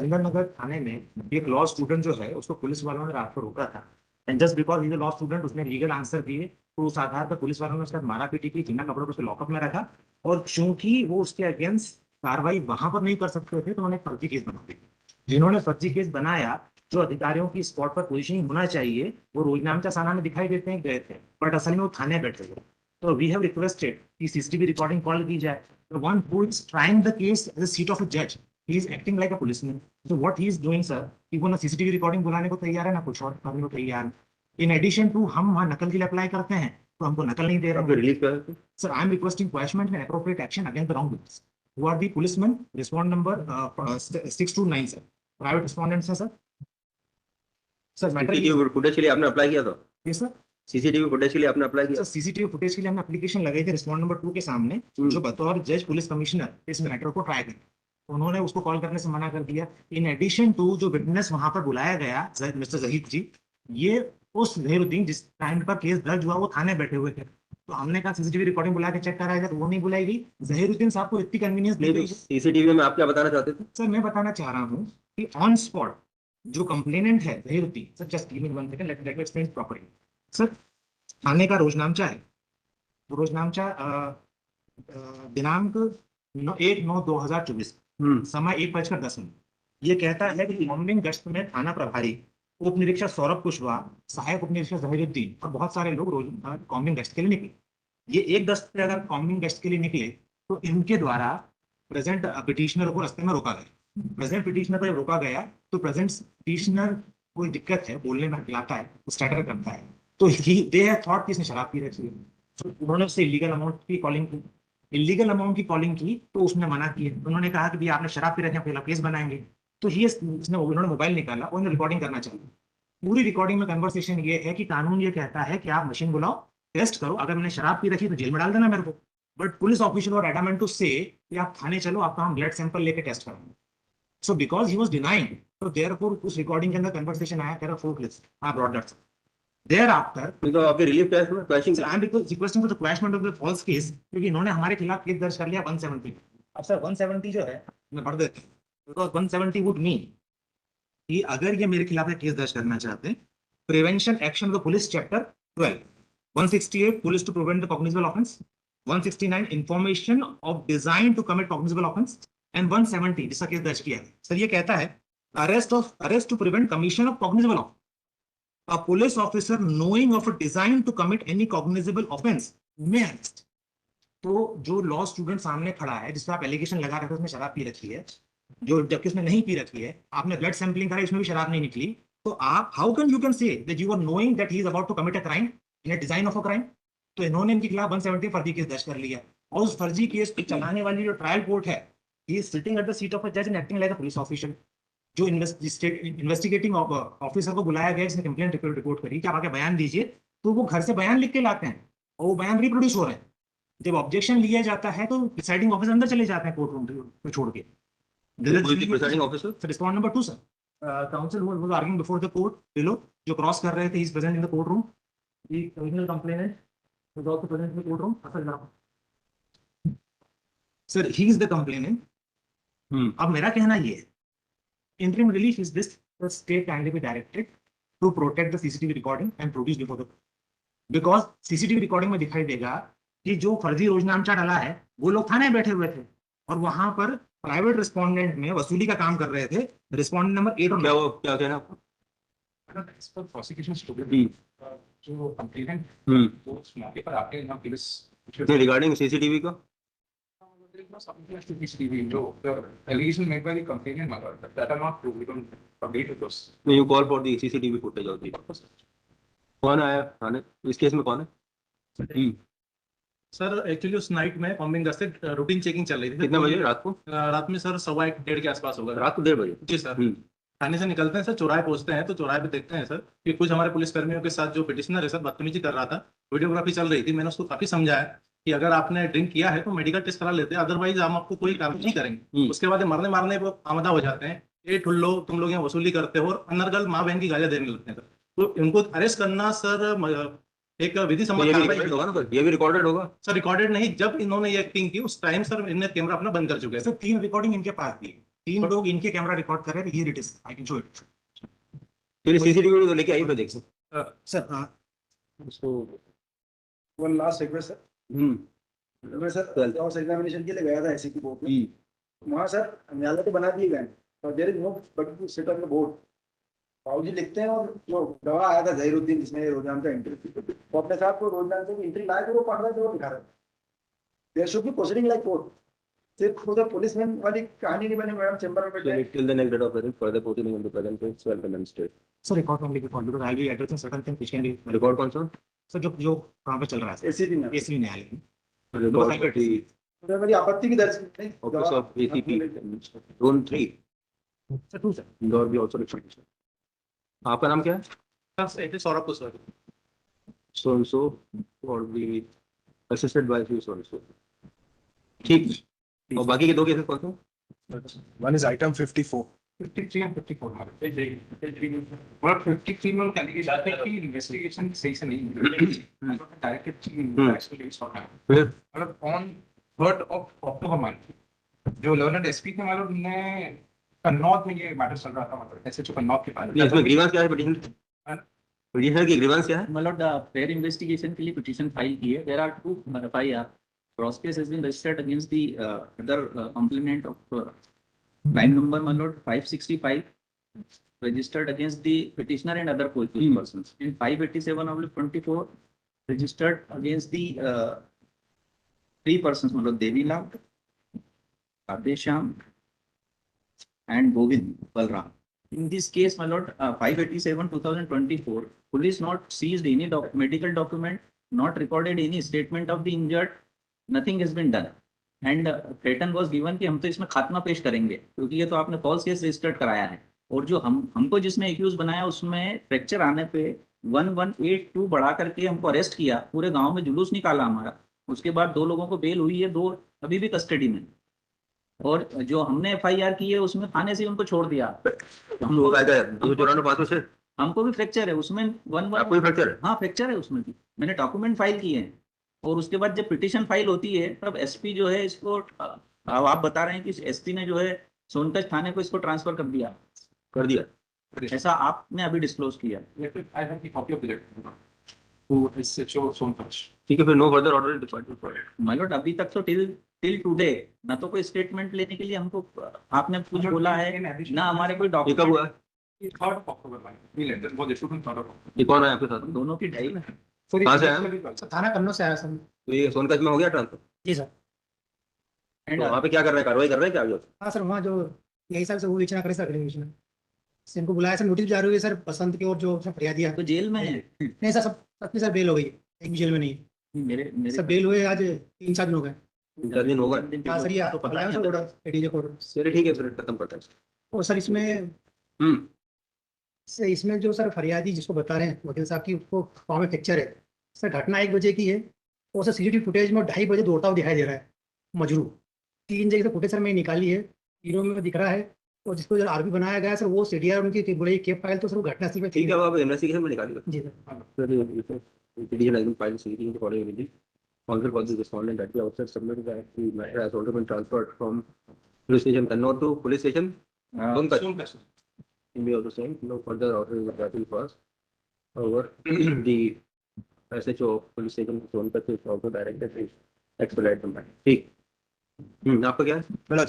चंदन नगर थाने में एक law student जो है उसको पुलिस वालों ने रात को रोका था। And just because is law student उसने लीगल आंसर दिए, तो उस आधार पर पुलिस वालों ने उसका मारा पीटी की, जिन्ना कपड़ों को उसको लॉकअप में रखा। और चूंकि वो उसके अगेंस्ट कार्रवाई वहां पर नहीं कर सकते थे, तो उन्होंने फर्जी केस बना दिया। जिन्होंने फर्जी केस बनाया, जो अधिकारियों की स्पॉट पर पोजीशनिंग होना चाहिए, वो रोजनामचा थाना में दिखाई देते हैं गए थे, बट असल में वो थाने बैठे थे। तो वी हैव रिक्वेस्टेड कि सीसीटीवी रिकॉर्डिंग कॉल की जाए। The one who is trying the case as a seat of a judge, he is acting like a policeman. So what he is doing, sir, कि वो ना CCTV recording बुलाने को तैयार है, ना कुछ और करने को तैयार है। इन एडिशन टू हम वहाँ नकल के लिए अप्लाई करते हैं, तो हमको नकल नहीं दे रहे हैं। रिलीफ कर sir, I am requesting quashment and appropriate action against the wrongdoers who are the policeman. Respond number 629 sir, private respondents है सर। सर मैटर फुटेज के लिए आपने अप्लाई किया था? Yes sir. सीसीटीवी फुटेज के लिए आपने अप्लाई किया? सीसीटीवी फुटेज के लिए हमने एप्लीकेशन लगाई थी रिस्पॉन्ड नंबर 2 के सामने, जो बतौर जज पुलिस कमिश्नर इस मैटर को ट्राई कर, उन्होंने उसको कॉल करने से मना कर दिया। इन एडिशन टू जो विटनेस वहां पर बुलाया गया मिस्टर जहीद जी, ये उस जहीरुद्दीन जिस टाइम पर केस दर्ज हुआ वो थाने बैठे हुए थे, तो हमने कहा सीसीटीवी रिकॉर्डिंग बुला के चेक कराया जाए, तो वो नहीं बुलाई गई। जहीरुद्दीन साहब को इतनी कन्वीनियंस दी गई। सीसीटीवी में आप क्या बताना चाहते थे? सर मैं बताना चाह रहा हूँ कि ऑन स्पॉट जो कंप्लेनेंट है Zahiruddin sir, just give me 1 second, let me explain properly. Sir थाने का रोजनामचा है, रोजनामचा दिनांक 1/9/2024, समय 1:10। ये कहता है कि मॉर्निंग गश्त में थाना प्रभारी उप निरीक्षक सौरभ कुशवाहा, सहायक उप निरीक्षक जहीरुद्दीन और बहुत सारे लोग रोज कॉम्बिंग गश्त के लिए निकले। ये 1:10 पे अगर कॉम्बिंग गश्त के लिए निकले, तो इनके द्वारा प्रेजेंट पिटिशनर को रास्ते में रोका गया। प्रेजेंट पिटिशनर को जब रोका गया, तो प्रेजेंट पिटिशनर कोई दिक्कत है, बोलने में हकलाता है, स्टटर करता है, तो दे हैव थॉट कि इसने शराब पी रखी है, तो उन्होंने उससे इलीगल अमाउंट की कॉलिंग की। इलीगल अमाउंट की कॉलिंग की तो उसने मना किया, उन्होंने कहा कि भैया आपने शराब पी रखी है, पहला केस बनाएंगे। तो ये उन्होंने मोबाइल निकाला और रिकॉर्डिंग करना चाहिए। पूरी रिकॉर्डिंग में कन्वर्सेशन ये है कि कानून ये कहता है कि आप मशीन बुलाओ, टेस्ट करो, अगर मैंने शराब पी रखी तो जेल में डाल देना मेरे को। बट पुलिस ऑफिशियल और एडामेंट टू से कि आप थाने चलो, आपका हम ब्लड सैंपल लेके टेस्ट करेंगे। So because he was denying, तो देयरफॉर उस रिकॉर्डिंग के अंदर कन्वर्सेशन आया, कह रहा फोर क्लिप्स आप brought that. Thereafter, because of the relief case, I am requesting for the quashment of the false case, क्योंकि इन्होंने हमारे खिलाफ केस दर्ज कर लिया 170। अब सर 170 जो है मैं पढ़ देता हूँ, because 170 would mean कि अगर ये मेरे खिलाफ केस दर्ज करना चाहते हैं, prevention action of the police chapter 12, 168 police to prevent the cognizable offence, 169 information of design to commit cognizable offence, and 170 जिसका केस दर्ज किया है सर, ये कहता है arrest to prevent commission of cognizable offence. A police officer knowing of a design to commit any cognizable offense may arrest। तो जो law student सामने खड़ा है, जिसका आप एलिगेशन लगा रहे थे उसने शराब पी रखी है, जो जबकि उसने नहीं पी रखी है, आपने ब्लड सैंपलिंग करा उसमें भी शराब नहीं निकली, तो आप how can you can say that you are knowing that he is about to commit a crime in a design of a crime. तो इन्होंने इनके खिलाफ 170 फर्जी केस दर्ज कर लिया, और उस फर्जी केस को चलाने वाली जो ट्रायल कोर्ट है, he is sitting at the seat of a जज and acting like a police officer. जो इन्वेस्टिगेटिंग ऑफिसर को बुलाया गया, जिसने कंप्लेंट रिपोर्ट करी कि आप आके बयान दीजिए, तो वो घर से बयान लिख के लाते हैं और वो बयान रिप्रोड्यूस हो रहे हैं। जब ऑब्जेक्शन लिया जाता है तो प्रिसाइडिंग ऑफिसर अंदर चले जाते हैं कोर्ट रूम को छोड़ के। Presiding officer respond number 2 sir, counsel was arguing before the court below, जो क्रॉस कर रहे थे, he is present in the court room, the original complainant was also present in the courtroom। Sir he is the complainant. अब मेरा कहना ये है, interim relief is this: the state kindly be directed to protect the CCTV recording and produce before the, because CCTV recording में दिखाई देगा कि जो फर्जी रोजनामचा डाला है वो लोग थाने बैठे हुए थे, और वहां पर प्राइवेट रिस्पोंडेंट में वसूली का काम कर रहे थे। रिस्पोंडेंट नंबर 8 और क्या कहना आपको? प्रोसिक्यूशन स्टूडेंट जो कंप्लेनेंट वो उस मौके पर आके ना पुलिस रिगार्डिंग सीसीटीवी का CCTV, the allegation made by the complainant mother that are not true. We don't agree to those. No, you call for the CCTV footage of the purpose. कौन आया थाने इस केस में? कौन है? Sir actually उस night में combing से routine checking चल रही थी। कितने बजे रात को? रात में सर 1:15 के आसपास होगा। रात को 1:30 बजे? जी सर। थाने से निकलते हैं सर, चौराहे पहुंचते हैं, तो चौराहे पे देखते हैं सर कि कुछ हमारे पुलिसकर्मियों के साथ जो पिटिशनर है सर बदतमीजी कर रहा था। वीडियोग्राफी चल रही थी, मैंने उसको काफी समझाया कि अगर आपने ड्रिंक किया है तो मेडिकल टेस्ट करा लेते हैं, अदरवाइज हम आपको कोई कार्रवाई नहीं करेंगे। उसके बाद मरने मारने पर आमदा हो जाते हैं, ये ठुल्लो तुम लोग यहाँ वसूली करते हो, और अनर्गल माँ बहन की गालियां देने लगते हैं। तो इनको अरेस्ट करना सर एक विधि सम्मत कार्रवाई होगा ना सर? ये भी रिकॉर्डेड होगा सर? रिकॉर्डेड नहीं, जब इन्होंने ये एक्टिंग की उस टाइम सर इन्होंने कैमरा अपना बंद कर चुके हैं। 3 रिकॉर्डिंग इनके पास थी, 3 लोग इनके कैमरा रिकॉर्ड कर रहे हैं, here it is, I can show it फिर सीसीटीवी तो लेके आई तो देख सकते सर। उसको। वन लास्ट रिक्वेस्ट सर, मैं सर क्रॉस एग्जामिनेशन के लिए गया था एससी की बोर्ड में, वहाँ सर न्यायालय तो बना दिए गए और there is no but to sit on the board. बाबूजी लिखते हैं और जो गवाह आया था जहीरुद्दीन जिसने रोजान का एंट्री, वो अपने साथ को रोजान से एंट्री लाए तो वो पढ़ रहे थे, वो दिखा रहे थे। There should be proceeding like court. सिर्फ उधर पुलिसमैन वाली कहानी नहीं बनी मैडम चैम्बर में बैठे। till the next date of hearing further proceeding in the present case shall be demonstrated. Sir record only because because I will address certain thing which can be record कौन सा? Sir जो जो कहां पे चल रहा है एसीपी में एसवी न्यायालय में रिकॉर्ड ऑफ द उधर मेरी आपत्ति की दर्ज नहीं office of ACP zone 3 sir 2 sir Indore भी आल्सो रिक्वेस्ट। आपका नाम क्या है? it is Saurabh Kushwaha. so and so और भी assisted by so and so। ठीक। और बाकी के दो केसेस कौन से? वन इज आइटम 54 53 and 54 और 53 में क्या लिखा जाता है कि इन्वेस्टिगेशन सही से नहीं हुई डायरेक्ट फिर मतलब on 3rd of October month जो लर्नड एसपी थे मतलब ने कन्नौज में ये मैटर चल रहा था, मतलब एसएचओ कन्नौज के पास ये इसमें ग्रीवेंस क्या है पिटीशन? पिटीशनर की ग्रीवेंस क्या है? मतलब फेयर इन्वेस्टिगेशन के लिए पिटीशन फाइल की है। There are 2 FIR cross case has been registered against the other complainant of crime number मतलब 565 registered against the petitioner and other accused persons, and 587/24 registered against the 3 persons मतलब Devilal, Adesham and Govind Balram. In this case, my lord, 587/2024, police not seized any medical document, not recorded any statement of the injured, nothing has been done. And threaten was given कि हम तो इसमें खात्मा पेश करेंगे क्योंकि ये तो आपने फॉल्स केस रजिस्टर्ड कराया है, और जो हमको जिसमें एक्यूज बनाया उसमें फ्रैक्चर आने पे 1182 बढ़ा करके हमको अरेस्ट किया, पूरे गांव में जुलूस निकाला हमारा। उसके बाद 2 लोगों को बेल हुई है, 2 अभी भी कस्टडी में, और जो हमने FIR की है उसमें थाने से उनको छोड़ दिया। हम लोग आए थे 294 से। हमको भी फ्रैक्चर है उसमें, आपको भी फ्रैक्चर है? हाँ फ्रैक्चर है उसमें भी, मैंने डॉक्यूमेंट फाइल किए हैं। और उसके बाद जब पिटीशन फाइल होती है तब एसपी जो है इसको, अब आप बता रहे हैं कि एसपी ने जो है सोनकच थाने को इसको ट्रांसफर कर दिया, ऐसा आपने अभी डिस्क्लोज किया। I have the copy of the letter to SHO Sonkach। ठीक है, फिर no further order department for my lord अभी तक तो टिल टुडे ना तो कोई स्टेटमेंट लेने के लिए हमको आपने कुछ बोला है, ना हमारे कोई ये कब डॉक्यूमेंट। हुआ? 3rd of October में लेटर वो इशू 3rd of October। ये कौन है आपके साथ? दोनों की ढाई में। कहाँ से आया? थाना कन्नौज से आया सर। तो ये सोनकच में हो गया ट्रांसफर? Ji sir. एंड तो वहाँ पे क्या कर रहे हैं, कार्रवाई कर रहे हैं क्या अभी? हाँ सर, वहाँ जो यही सर से वो विचार करे सर, अगले विचार से इनको बुलाया सर, नोटिस जारी हुई है सर बसंत की, और जो सब फरियादिया तो जेल में है। नहीं सर, सबकी सर बेल हो गई है, एक भी जेल में नहीं है। मेरे सब बेल हुए आज 3-4 दिन हो गए। 4 दिन होगा। हाँ सर, ये तो पता बुलाया है सर ऑर्डर एडीजे कोर्ट। चलिए ठीक है, फिर खत्म करते हैं। और सर इसमें जो सर फरियादी जिसको बता रहे हैं वकील साहब की, उसको पाँव में फ्रैक्चर है सर, घटना 1 बजे की है, और सर सीसीटीवी फुटेज में 2:30 बजे दौड़ता हुआ दिखाई दे रहा है मजरू। 3 जगह से फुटेज सर मैं निकाली है, तीनों में दिख रहा है, और जिसको जो आरबी बनाया गया है सर वो CDR उनकी बोले केप फाइल, तो सर वो घटना स्थल पे ठीक है, अब आप इन्वेस्टिगेशन में निकालिएगा। जी sir. Petition has been filed seeking the following relief. Counsel for the respondent at the outset submitted that the matter has already been transferred from police station Kannauj to police station Sonkach. Sonkach। We also saying no further order is exactly first. However, the SHO of police station Sonkach is also directed to expedite the matter. ठीक। आपका क्या है? Well,